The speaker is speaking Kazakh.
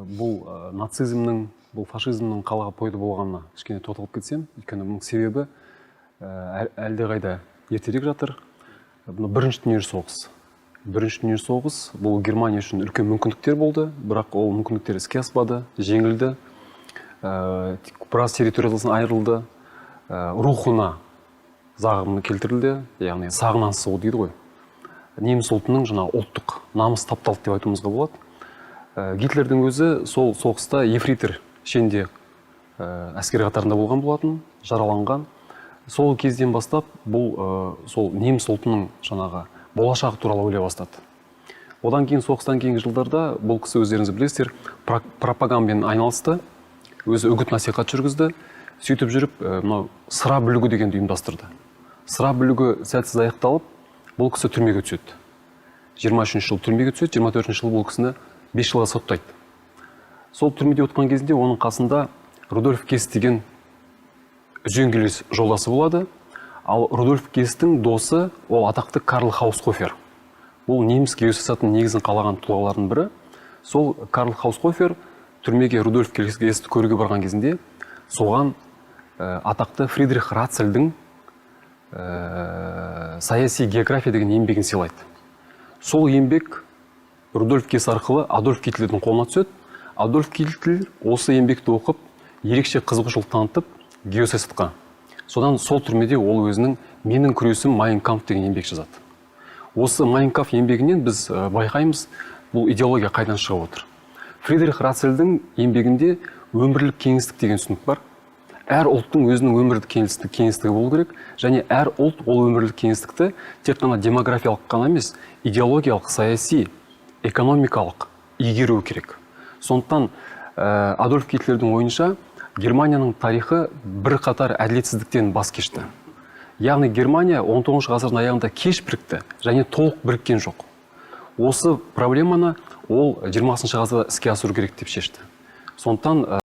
бұл нацизмнің, бұл фашизмнің қалаға пайда болғанына кішкене тоқталып кетсем, өйткені бұның себебі әлдеқайда ертерек жатыр. Бірінші дүниежүзілік соғыс. Бірінші дүниежүзілік соғыс бұл Германия үшін үлкен мүмкіндіктер болды, бірақ ол мүмкіндіктер іске аспады, жеңілді, біраз территориясын айырылды, рухына зағымы келтірілді, яғни сағынан сығу дейді ғой. Неміс ұлтының ұлттық намыс тапталды деп айтуымызға болады. Гитлердің өзі сол соғыста ефрейтор шенде әскери қатарында болған болатын, жараланған. Сол кезден бастап бұл сол неміс ұлтының болашағы туралы ойлай бастады. Одан кейін соғыстан кейінгі жылдарда бұл кісі өздеріңіз білесіздер, пропагандамен айналысты, өзі үгіт насихат жүргізді. Сөйтіп жүріп, сыра бүлігі дегенді ұйымдастырды. Сыра бүлігі сәтсіз аяқталып, бұл кісі түрмеге түседі. 23 жыл түрмеге түседі, 24 жыл бұл кісіні 5 жылға соттайды. Сол түрмеде отқан кезінде оның қасында Рудольф Гесс деген үзеңгілес жолдасы болады. Ал Рудольф Гесстің досы ол атақты Карл Хаусхофер. Бұл неміс геосаясатының негізін қалаған тұлғалардың бірі. Сол Карл Хаусхофер түрмеге Рудольф Гессті көруге барған кезінде соған атақты Фридрих Рацельдің саяси география деген еңбегін сыйлайды. Сол еңбек Рудольф Гесс арқылы Адольф Гитлердің қолына түседі. Адольф Гитлер осы еңбекті оқып, ерекше қызығушылық танытып геосаясатқа. Содан сол түрмеде ол өзінің «Менің күресім Майн кампф» деген еңбек жазады. Осы Майн кампф еңбегінен біз байқаймыз, бұл идеология қайдан шығып отыр. Фридрих Рацельдің еңбегінде өмірлік кеңістік деген түсінік бар. Әр ұлттың өзінің өмірлік кеңістігі болу керек, және әр ұлт ол өмірлік кеңістікті тек қана демографиялық қана емес, идеологиялық, саяси, экономикалық игеру керек. Сондықтан Адольф Гитлердің ойынша Германияның тарихы бір қатар әділетсіздіктен бас кешті. Яғни Германия 19 ғасырдың аяғында кеш бірікті, және толық біріккен жоқ. Осы проблеманы ол 20 ғасырда іске асыру керек деп шешті. Сондықтан